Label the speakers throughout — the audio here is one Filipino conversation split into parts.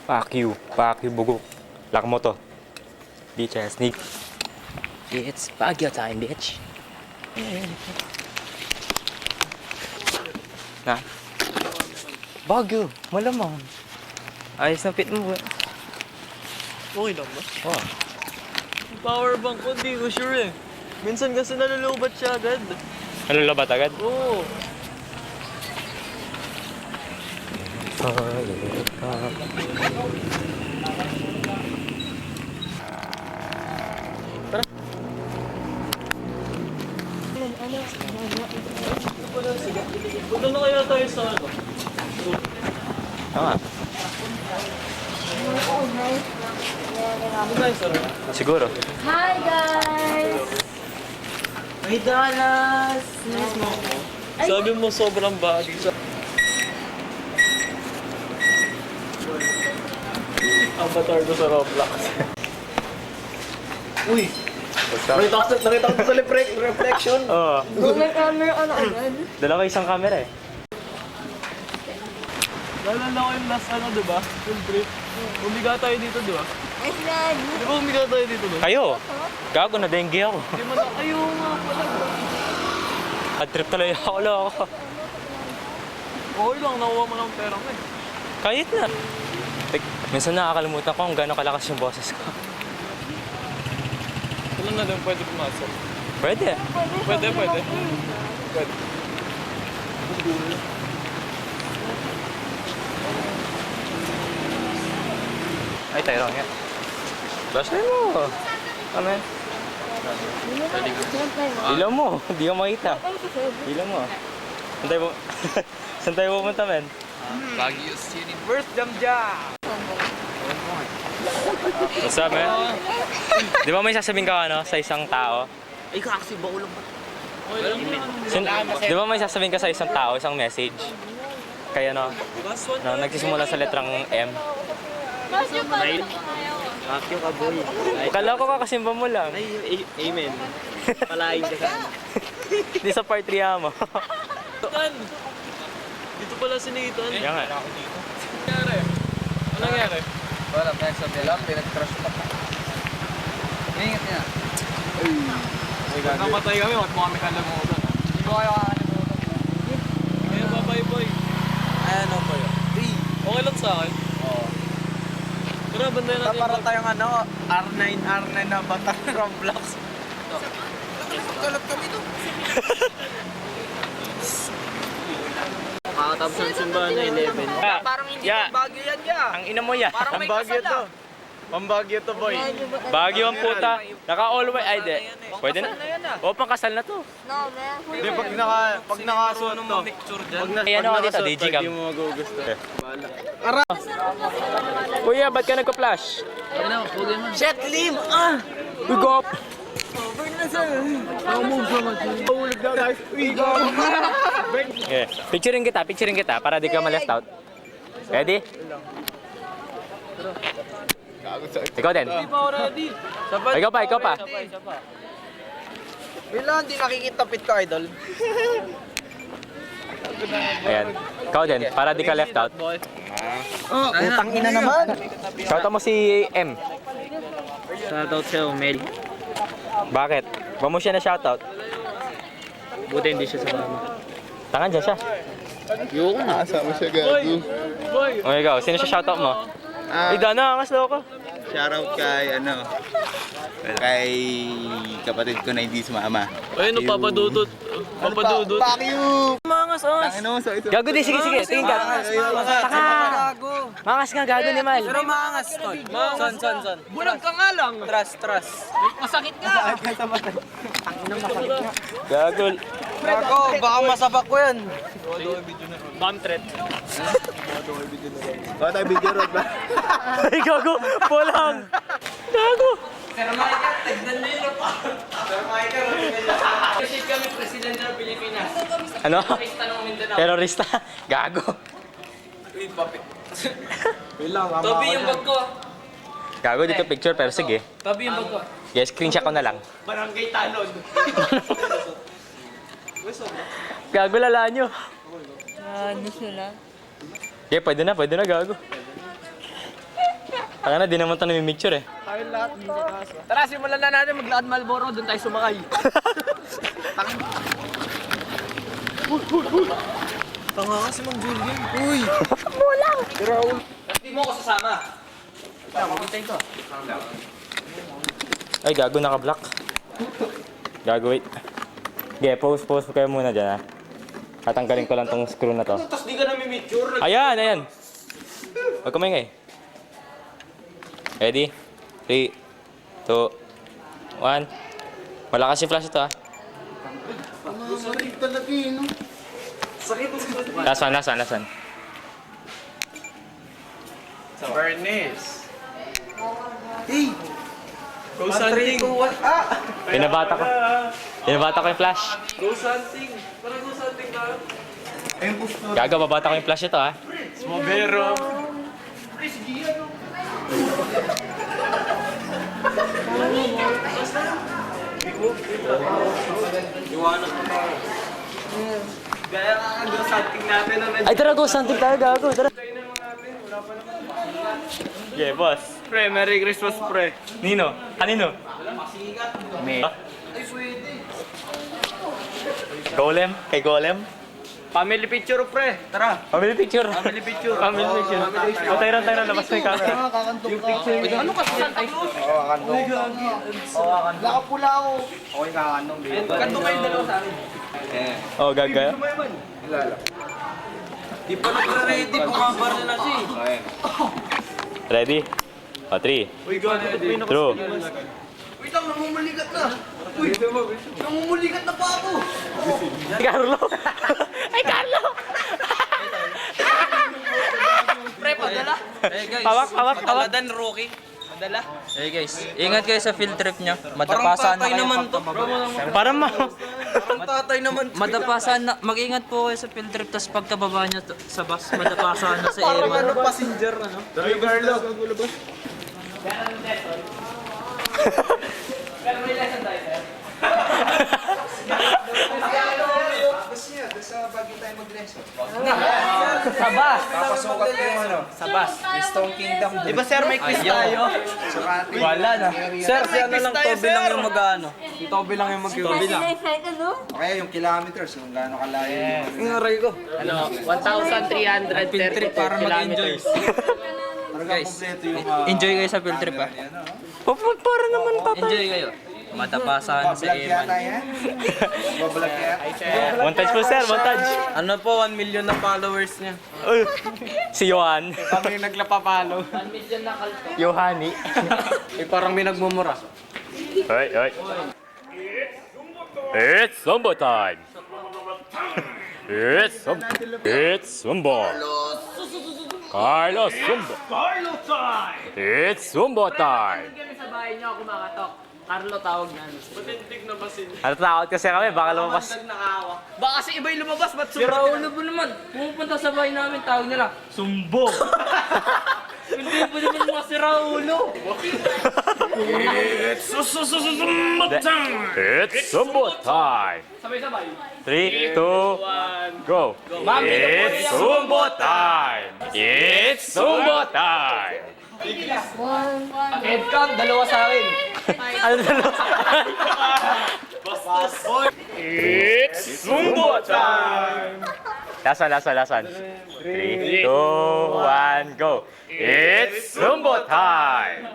Speaker 1: Fuck you, bugok. Lak mo to. Bitch ass sneak.
Speaker 2: It's Baguio time, bitch.
Speaker 1: Na? Baguio, malamang. Ayos na fit mo.
Speaker 3: Okay lang ba?
Speaker 1: Oh.
Speaker 3: Yung power bank ko, hindi ko sure eh. Minsan kasi nalulubat siya agad.
Speaker 1: Nalulabat agad?
Speaker 3: Oo. Tara. Sige. Punta na kaya tayo sa ano?
Speaker 1: Tama.
Speaker 3: Punta tayo sa ano?
Speaker 1: Siguro.
Speaker 4: Hi guys!
Speaker 3: Ay, Dallas! Miss mo ako. Sabi mo sobrang bagay sa... Avatar ko sa Roblox. Uy! Nakita ko sa reflection.
Speaker 1: Oo.
Speaker 4: Kung may camera on agad.
Speaker 1: Dalawa isang camera eh.
Speaker 3: Naalala ko yung last ano, diba? Yung trip. Umiga tayo dito, diba?
Speaker 4: Nice man!
Speaker 3: Di ba umiga tayo dito, diba?
Speaker 1: Kayo! Gago na dengue ako.
Speaker 3: Di man na kayo nga pala.
Speaker 1: Bad trip talaga ako lang ako.
Speaker 3: Okay lang, nakuha mo ng pera mo eh.
Speaker 1: Kahit na. Minsan nakakalimutan ko kung gano'ng kalakas yung boses ko.
Speaker 3: Kailan na din pwede pumasok?
Speaker 1: Pwede.
Speaker 3: Pwede. Pwede.
Speaker 1: Ay, tayo lang yan. Flashlight mo. Ano yan? Ilaw mo. Hindi ka makita. Ilaw mo. Saan tayo po? Saan tayo pupunta, men?
Speaker 3: Baguio City. First jam!
Speaker 1: What's up, man? Di ba may sasabihin ka ano, sa isang tao?
Speaker 2: Ay, kasi ba ulang ba?
Speaker 1: Di ba may sasabihin ka sa isang tao, isang message? Kaya no, nagsisimula sa letrang M.
Speaker 2: Bakyo ka, boy.
Speaker 1: Kala ko kakasimba mo lang.
Speaker 2: Ay, amen. Palain ka sana.
Speaker 1: Di sa part 3 mo.
Speaker 3: Tan! Dito pala si Nathan.
Speaker 1: Yan nga.
Speaker 3: Ano nangyari? Ano nangyari?
Speaker 5: Wala, may sa bilang, pinag-crush pa. Ingat niya.
Speaker 3: Napatay kami, wag mo kami kalamutan.
Speaker 5: Hindi ko kayo kakalimutan.
Speaker 3: Ayun, bye boy.
Speaker 5: Ano po yun?
Speaker 3: Okay lang sa akin.
Speaker 5: Oo.
Speaker 3: Tara, bandayan natin.
Speaker 5: Para tayong ano, R9 na batang Roblox. Kalat kami to.
Speaker 2: Makakatapos ng simbahan na 11.
Speaker 5: Parang hindi pang Baguio yan ya.
Speaker 1: Ang ina mo ya.
Speaker 5: Parang may
Speaker 3: Baguio
Speaker 5: kasala.
Speaker 3: to. Pambagyo to, boy.
Speaker 1: Baguio ang puta. Naka-all-white. Ay, di. Pwede na. O, pang kasal na to.
Speaker 4: No, man.
Speaker 3: Hindi, pag nakasuot to.
Speaker 1: Ay, ano ka dito? Digicam.
Speaker 3: Hindi mo magugusto.
Speaker 1: Kuya, ba't ka nagpa-flash?
Speaker 2: Shit, Lim!
Speaker 1: We go! Okay. Picturing kita para di ka ma-left out. Ready? Ikaw din.
Speaker 3: Hindi pa ako ready.
Speaker 1: Ikaw pa.
Speaker 5: Bila, hindi nakikitapit ko, idol.
Speaker 1: Ayan. Ikaw din, para di ka left out.
Speaker 5: Oh, utang ina naman.
Speaker 1: Shoutout mo si M.
Speaker 2: Shoutout sa'yo, Mel.
Speaker 1: Bakit? Ba mo siya na shoutout?
Speaker 2: Buti hindi siya sa mama.
Speaker 1: Tangan dyan siya.
Speaker 2: Yun na.
Speaker 5: Asama siya,
Speaker 3: Boy!
Speaker 1: O ikaw, sino siya shoutout mo? Ay, Dana, angas daw ko.
Speaker 6: Shoutout kay kay kapatid ko na hindi sumama.
Speaker 3: Ayun, no, papadudot. Papadudot.
Speaker 5: Fuck you!
Speaker 3: Mangas, os!
Speaker 6: Ano sa ito?
Speaker 1: Gago di, sige. Tingin ka. Taka! Mangas nga, gago ni Mal.
Speaker 5: Pero maangas, tol. Son.
Speaker 3: Bulag ka nga lang.
Speaker 5: Trust.
Speaker 3: Masakit nga.
Speaker 1: Gago.
Speaker 5: Ako, baka masabak ko yan.
Speaker 3: Bomb threat.
Speaker 6: Baka tayo video road ba?
Speaker 1: Ay, gago. Pulang. Gago.
Speaker 5: Pero Michael, tignan nila pa. Pero Michael,
Speaker 2: Kasi kami presidente ng Pilipinas.
Speaker 1: Ano?
Speaker 2: Terorista ng Mindanao.
Speaker 1: Terorista. Gago.
Speaker 2: Toby yung bag ko.
Speaker 1: Gago, di ka picture pero sige.
Speaker 2: Toby yung bag ko.
Speaker 1: Yes, screenshot ko na lang.
Speaker 5: barangay talon.
Speaker 1: Gago, lala nyo.
Speaker 4: Ano sila?
Speaker 1: Okay, pwede na, gago. Kaya na, di naman ito namimicture eh.
Speaker 5: Tayo lahat dun sa taas. Tara, simulan na natin. Maglakad Malboro. Doon tayo sumakay. Tanga ka si Mang Julian. Uy!
Speaker 2: Hindi mo ako sasama.
Speaker 1: Ay, gago, naka-block. Gago, wait. Okay, pause kayo muna dyan, ha. Tatanggalin ko lang tong screw na to.
Speaker 2: Tapos di ka namimicture.
Speaker 1: Ayan, ayan. Huwag ka maingay. Ready? 3, 2, 1. Malakas yung flash ito, ha. Last one.
Speaker 5: Bernice.
Speaker 3: Go hunting.
Speaker 1: Pinabata ko yung flash.
Speaker 3: Go hunting. Para go hunting ka.
Speaker 1: Gago, babata ko yung flash ito, ha.
Speaker 5: Smobero.
Speaker 3: Gaya ka go hunting natin na
Speaker 1: Ay, tara, go, something tayo, gago, tara. Yeah, boss.
Speaker 5: Pre, Merry Christmas, pre.
Speaker 1: Nino? Kanino?
Speaker 5: Me.
Speaker 1: Golem? Kay Golem?
Speaker 5: Family picture, pre. Tara.
Speaker 1: Family picture.
Speaker 5: Family picture.
Speaker 1: Family picture. O, tayo ron, labas mo yung camera.
Speaker 5: Ano ka sa Santa Cruz? Oo, kakandong. Nakapula ako. Okay, kakandong. Kandong kayo dalawa sa akin.
Speaker 1: Oh, gaga.
Speaker 2: Di pa nagre-ready. Bumabar na siya eh.
Speaker 1: Ready? O, 3,
Speaker 3: Uy, gano'n.
Speaker 1: 2.
Speaker 5: Wait lang, namumuligat na. Uy, namumuligat na pa ako.
Speaker 1: Ay, Carlo! Ay, Carlo!
Speaker 5: Pre, padala.
Speaker 2: Eh guys.
Speaker 1: Hawak.
Speaker 2: Madaladan, Rocky.
Speaker 5: Padala.
Speaker 2: Eh guys, ingat kayo sa field trip nyo.
Speaker 5: Parang
Speaker 2: Madapasan na
Speaker 5: tatay
Speaker 2: kayo.
Speaker 5: naman to.
Speaker 1: Parang
Speaker 5: Parang tatay naman.
Speaker 2: Madapasan na. Mag-ingat po kayo sa field trip. Tapos pagkababa nyo sa bus, madapasan na sa
Speaker 5: Parang
Speaker 2: Eman.
Speaker 5: ano, passenger na, no? Tara, Carlo.
Speaker 2: Sa bus.
Speaker 5: Papasukat ko yung ano.
Speaker 2: Sa bus.
Speaker 5: Stone Kingdom. Di ba, sir, may quiz tayo?
Speaker 2: Wala na. Sir, si ano lang,
Speaker 5: tayo,
Speaker 2: Toby lang
Speaker 5: sir.
Speaker 2: yung mag-ano.
Speaker 5: Si Toby lang yung
Speaker 4: Toby lang. Excited, no?
Speaker 6: Okay, yung kilometers, yung gaano kalayo.
Speaker 5: Yung aray ko.
Speaker 2: Ano, 1,330 para mag-enjoy.
Speaker 6: Talagang kompleto yung...
Speaker 2: Enjoy kayo sa field trip ah.
Speaker 1: para naman, papa.
Speaker 2: Enjoy kayo. Madapasan sa
Speaker 6: Bablog yata
Speaker 2: Eman.
Speaker 6: yan? Bablog yata?
Speaker 1: Montage po, sir. Montage.
Speaker 2: Ano po, 1 million na followers niya.
Speaker 1: Uy, si Johan.
Speaker 5: Kami yung naglapapalo.
Speaker 1: Yohani.
Speaker 5: Eh, parang may nagmumura.
Speaker 1: Hoy. It's Zumba time. It's Zumba. Carlos Zumba. It's Zumba time.
Speaker 2: Kami sa bahay niyo kumakatok. Carlo tawag niyan.
Speaker 1: Natatakot kasi kami, baka lumabas.
Speaker 5: Baka kasi iba yung lumabas, ba't
Speaker 2: Si Raulo po naman. Pumupunta sa bahay namin, tawag nila, Sumbo. Hindi po naman mga si Raulo.
Speaker 1: It's Zumba time.
Speaker 2: Sabay-sabay.
Speaker 1: 3, 2, go. It's Zumba time. It's Zumba time.
Speaker 5: head count, dalawa sa akin.
Speaker 1: Ano dalawa? It's Zumba time. Lasan. 3, 2, 1, go. It's Zumba time.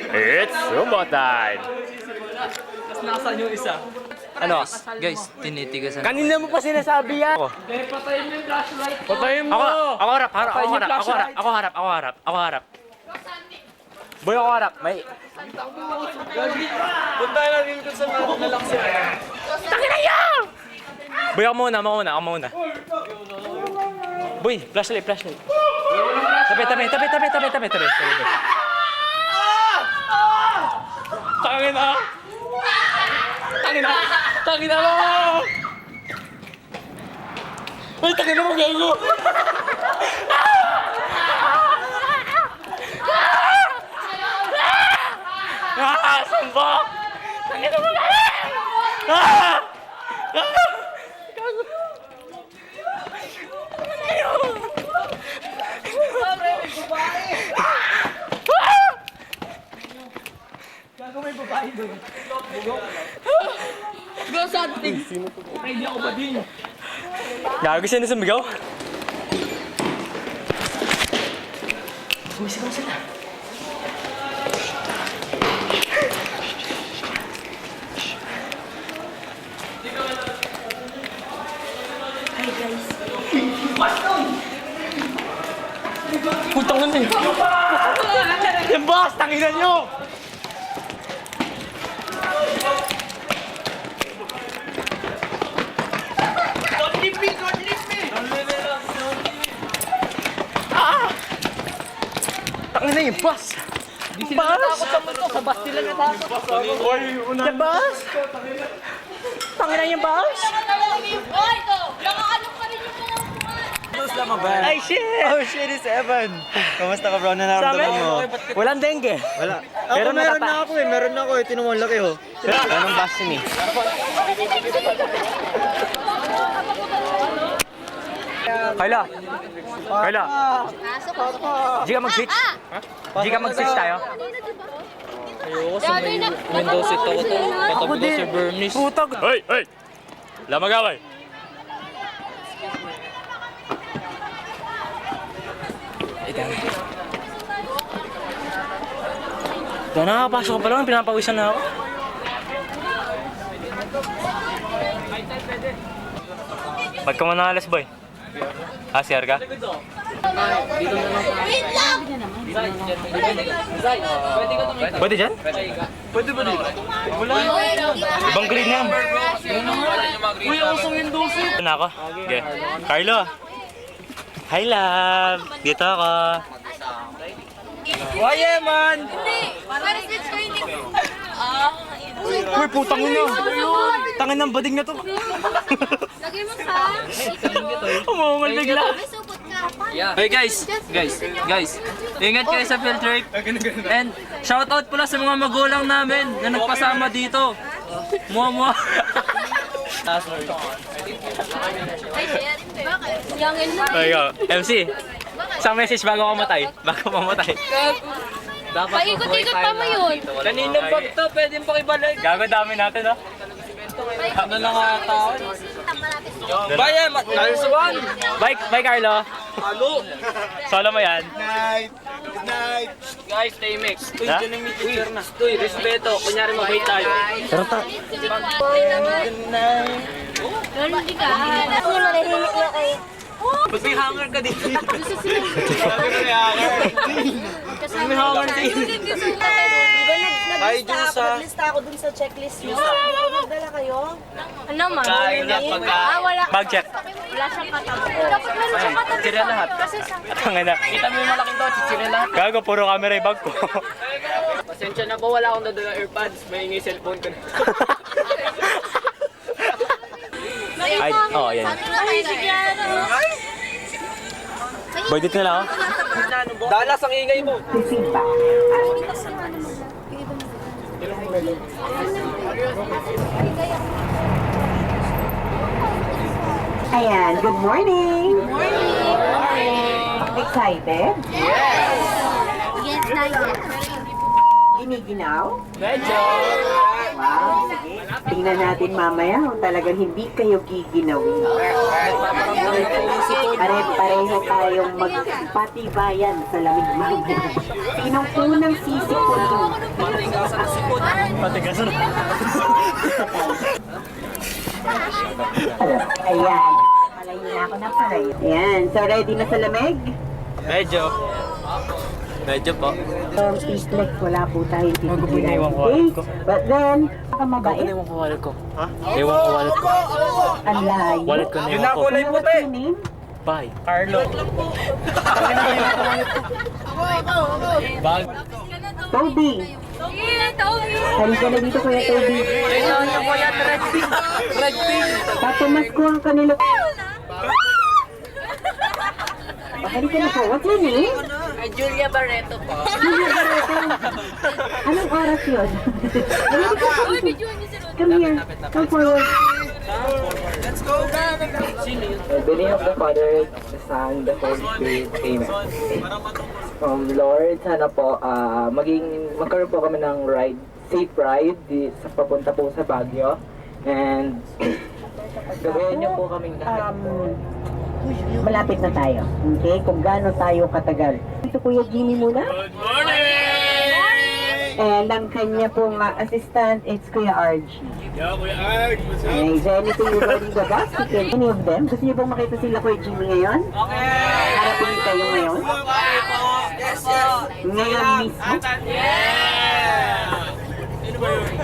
Speaker 1: It's Zumba time.
Speaker 2: Tapos nasaan yung isa?
Speaker 1: Ano?
Speaker 2: Guys, tinitigasan.
Speaker 1: Kanina mo pa sinasabi yan.
Speaker 2: Patayin mo yung flashlight.
Speaker 1: Patayin mo. Ako harap. Boy, ako harap. May...
Speaker 5: Punta natin dito sa mga nalaksi.
Speaker 1: Takina niyo! Boy, ako muna. Boy, flashlight. Tabi. Tangina mo! Ay, tangina mo, gago! Sumbok! Tangina mo, gago! Gago!
Speaker 2: Go something! Ready ako ba din?
Speaker 1: Gago siya na sumigaw.
Speaker 2: Sumisigaw sila.
Speaker 4: Hi guys.
Speaker 1: Putang ina eh. Yung boss, tanginan nyo! Tangina yung boss!
Speaker 2: Di sila natakot sa mundo. Sa bus sila natakot.
Speaker 1: Yung boss! Tangina yung boss!
Speaker 4: Hoy, to! Nakaano pa rin yung mga
Speaker 1: Ay shit!
Speaker 3: Oh shit, it's Evan. Kamusta ka bro? Nararamdaman mo?
Speaker 1: Walang dengue.
Speaker 3: Wala. Ako
Speaker 1: Pero
Speaker 3: meron
Speaker 1: natata-
Speaker 3: na ako eh. Meron na ako eh. Tinuman laki oh.
Speaker 1: Anong vaccine eh? Kayla! Kayla! Di ka mag-switch? Di ka mag-switch tayo?
Speaker 2: Ayoko sa may Windows ito ko to. Katabi ko si Bernice.
Speaker 1: Putag! Hoy! Hoy! Lamagaway! Doon nakapasok pa lang, pinapawisan na ako. Ba't ka manalas, boy? Ah, CR ka?
Speaker 4: Wait lang!
Speaker 1: Pwede dyan?
Speaker 2: Pwede ba dito?
Speaker 1: Ibang grade na yan.
Speaker 2: Uy, ako sa Windows eh.
Speaker 1: Ito na ako. Okay. Carlo! Hi, love! Dito ako.
Speaker 2: Why, man?
Speaker 4: Hindi! Para sa training.
Speaker 1: Uy, putang ina! Tangin ng bading na to.
Speaker 4: Lagay mo sa...
Speaker 1: Umungal bigla.
Speaker 4: May supot ka.
Speaker 2: Hey guys, ingat kayo sa field trip. And shout out pala sa mga magulang namin na nagpasama dito. Mua.
Speaker 4: Bakit? Yangin na.
Speaker 1: Ay, ikaw. MC, isang message bago ka matay. Bago mamatay.
Speaker 4: Paikot-ikot pa mo yun.
Speaker 2: Kaninong bag to? Pwedeng pakibalik.
Speaker 1: Gago dami natin, no?
Speaker 2: Ano na nga tao? Bye, tayo sa one.
Speaker 1: Bye, Carlo.
Speaker 2: Halo.
Speaker 1: Solo mo yan.
Speaker 6: Night! Good night!
Speaker 2: Guys, stay mix. Uy,
Speaker 1: Ha?
Speaker 2: dyan ang meeting na. Uy, respeto. Kunyari mabait tayo.
Speaker 1: Pero ta...
Speaker 4: Lolo, hindi ka. Hindi, manahimik na kayo.
Speaker 2: Pag may hanger ka dito.
Speaker 4: May hanger din.
Speaker 3: Ay, Jusa.
Speaker 7: Naglista ako dun sa checklist niyo. Magdala kayo?
Speaker 4: Ano man?
Speaker 2: Kain at pagkain.
Speaker 4: Wala.
Speaker 1: Bag check.
Speaker 4: Wala siyang katabi. Dapat meron siyang katabi.
Speaker 2: Chichirya lahat.
Speaker 4: Kasi sa...
Speaker 1: Tangin na.
Speaker 2: Kita mo yung malaking to, chichirya lahat.
Speaker 1: Gago, puro camera yung bag ko.
Speaker 2: Pasensya na po, wala akong dadala earpads. May ingay cellphone ko na.
Speaker 1: Ay, oh, yan.
Speaker 4: Ay, sige, ano?
Speaker 1: Boy, dito na lang ako.
Speaker 2: Dalas ang ingay mo.
Speaker 7: Ayan, good morning! Good morning! Excited?
Speaker 4: Yes, na yan.
Speaker 7: Giniginaw?
Speaker 2: Medyo.
Speaker 7: Wow, sige. Tingnan natin mamaya kung talagang hindi kayo giginawin. Pare-pareho tayong magpatibayan sa lamig mamaya. Sinong unang sisipon mo?
Speaker 1: Patigas na.
Speaker 7: Ayan. Malayo na ako na palayo. Ayan, so ready na sa lamig?
Speaker 1: Medyo. Medyo po.
Speaker 7: Please like, wala po tayong
Speaker 1: Magpapinaiwan ko wallet ko.
Speaker 7: But then, baka mabait.
Speaker 1: Ewan ko wallet ko. Ha? Ewan ko wallet ko.
Speaker 7: Ang layo.
Speaker 1: Wallet ko na
Speaker 2: Yun
Speaker 1: ewan
Speaker 2: na
Speaker 1: ko.
Speaker 2: kulay
Speaker 7: What's
Speaker 2: puti.
Speaker 7: your name?
Speaker 1: Bye.
Speaker 2: Carlo.
Speaker 1: Bag.
Speaker 7: Toby.
Speaker 4: Sige, Toby.
Speaker 7: Halika na dito, Kuya Toby.
Speaker 2: Ito niyo po yan, red pink. Red pink.
Speaker 7: Tatumas ko ang kanila. Halika na po. What's your name?
Speaker 2: Julia Barreto po.
Speaker 7: Julia Barreto. Anong oras yun?
Speaker 4: Uy, videoan niyo si Ron.
Speaker 7: Come here. Come forward.
Speaker 8: In the name of the Father, the Son, the Holy Spirit. Amen. Lord, sana po magkaroon po kami ng ride safe ride sa papunta po sa Baguio. And gabayan niyo po kaming lahat.
Speaker 7: Malapit na tayo. Okay? Kung gaano tayo katagal. Ito Kuya Jimmy muna. Good morning! And ang kanya pong assistant, it's Kuya RG.
Speaker 5: Yeah, Kuya Arg.
Speaker 7: Okay, is there anything regarding the bus? Any of them? Gusto niyo bang makita sila Kuya Jimmy ngayon? Okay! Harapin kayo ngayon?
Speaker 5: Yes, yes.
Speaker 7: Ngayon mismo?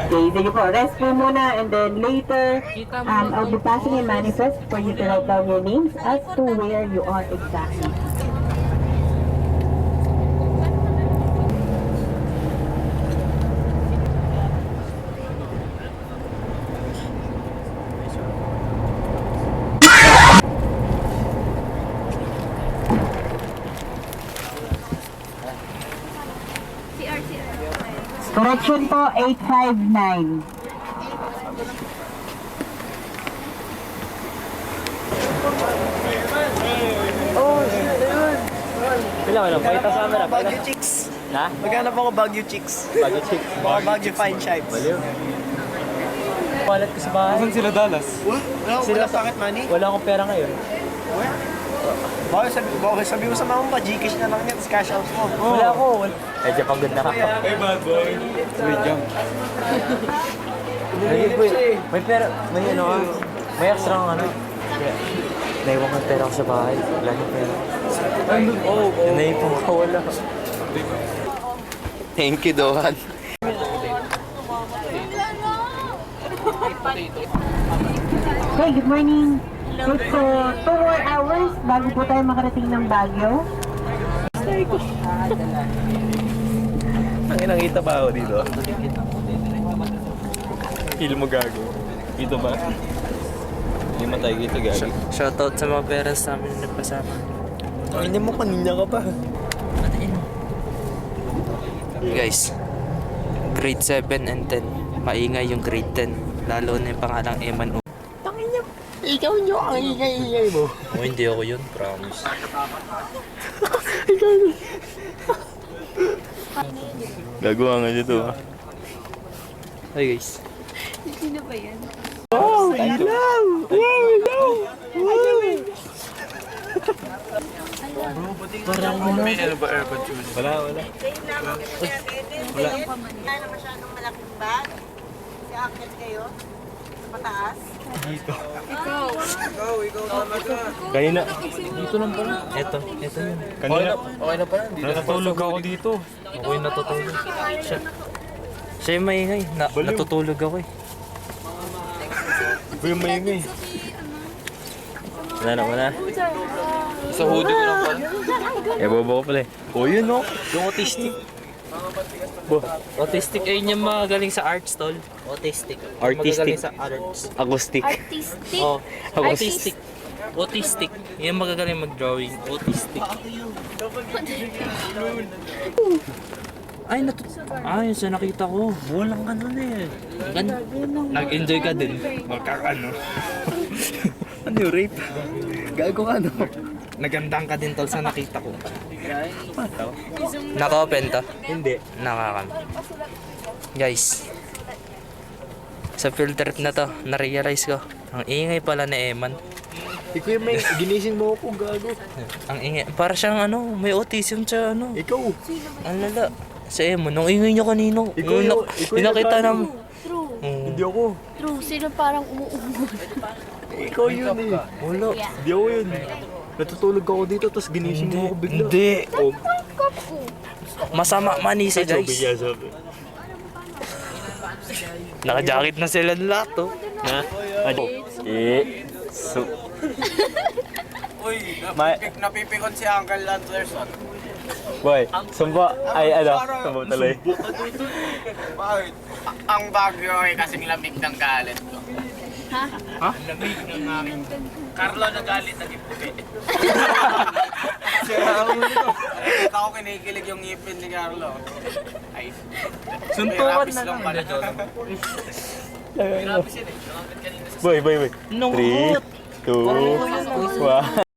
Speaker 7: Okay, sige po. Rest po muna and then later, I'll be passing a manifest for you to write down your names as to where you are exactly. Correction po, 859.
Speaker 1: Kailangan pakita sa camera.
Speaker 5: Baguio Chicks.
Speaker 1: Na?
Speaker 5: Maghanap ako Baguio Chicks.
Speaker 1: Bago chick.
Speaker 5: Mga Baguio Fine Shipes.
Speaker 1: Baliw. Wallet ko sa bahay.
Speaker 3: Saan sila Dallas?
Speaker 5: Wala pocket money?
Speaker 1: Wala akong pera ngayon.
Speaker 5: Baka sabi mo sa mama mo, Gcash na lang yan, cash out mo.
Speaker 1: Wala ako. Medyo pagod na ako.
Speaker 3: Hey, bad boy. Wait, jump.
Speaker 1: May pera. May ano ah. May extra ang ano. Naiwan kang pera ko sa bahay. Wala nang pera. Naipong ko wala.
Speaker 6: Thank you, Dohan.
Speaker 7: Okay, good morning. It's 2 more hours bago po tayo makarating ng Baguio.
Speaker 3: Ang inangita ba ako dito? Feel mo gago. Dito ba? Hindi man tayo dito gago.
Speaker 2: Shoutout sa mga parents namin na nagpasama.
Speaker 3: Hindi mo kanina ka pa.
Speaker 2: Guys, grade 7 and 10. Maingay yung grade 10. Lalo na yung pangalang Eman O.
Speaker 5: Ikaw nyo ang ingay-ingay mo.
Speaker 2: Oh, hindi ako yun, promise.
Speaker 3: Gagawa nga dito ah.
Speaker 2: Hi guys.
Speaker 3: Wala.
Speaker 9: Masyadong malaking bag. Si Akit kayo. Mataas.
Speaker 3: Kanina.
Speaker 2: Dito lang pala. Eto yun.
Speaker 3: Kanina. Okay na pala. Natutulog ako dito.
Speaker 2: Ako yung natutulog. Siya yung maingay. Natutulog ako eh.
Speaker 3: Ba yung maingay?
Speaker 1: Wala.
Speaker 2: Sa hoodie ko lang pala.
Speaker 1: Bobo ko pala eh.
Speaker 3: O yun no.
Speaker 2: Yung autistic. Autistic ay yung magaling sa arts, tol. Autistic.
Speaker 1: Artistic.
Speaker 2: Magagaling sa arts.
Speaker 1: Acoustic.
Speaker 4: Artistic.
Speaker 2: Oh, autistic. Autistic. Yung magagaling mag-drawing. Autistic. Ay, sa nakita ko. Walang ganun eh. Nag-enjoy ka din.
Speaker 3: Magkakano. Ano yung rape? Gago ka no.
Speaker 2: Nagandang ka din tol sa nakita ko. Naka-open to?
Speaker 3: Hindi.
Speaker 2: Nakakam. Guys, sa field trip na to, na-realize ko, ang ingay pala ni Eman.
Speaker 3: Ikaw yung may ginising mo ako, gago.
Speaker 2: Ang ingay. Para siyang may autism siya,
Speaker 3: Ikaw.
Speaker 2: Ang lala. Sa Eman, ang ingay niya kanino.
Speaker 3: Ikaw yung
Speaker 2: Nakita
Speaker 3: nagkano.
Speaker 2: namin.
Speaker 4: True.
Speaker 3: Hindi ako.
Speaker 4: True. Sino parang umuungol?
Speaker 3: Ikaw yun eh.
Speaker 2: Wala.
Speaker 3: Hindi ako yun. Natutulog ako dito, tapos ginising mo ako bigla.
Speaker 2: Hindi. Masama manisi, guys.
Speaker 3: Sabi.
Speaker 2: Naka-jacket na sila lahat, oh.
Speaker 1: Ha?
Speaker 5: Napipikon si Uncle Anderson.
Speaker 1: Boy, sumba. Ay, sumba tuloy.
Speaker 5: Bakit? Ang Baguio ay kasing lamig ng galit ko.
Speaker 4: Ha?
Speaker 5: Lamig ng aking... Carlo nagalit na giputi. Ako kinikilig yung ngipin ni Carlo. Ay,
Speaker 2: Suntukan
Speaker 5: rapis
Speaker 2: na
Speaker 5: lang
Speaker 2: lang.
Speaker 5: pala doon.
Speaker 1: Boy.
Speaker 2: Nung
Speaker 1: 3, 2, 1.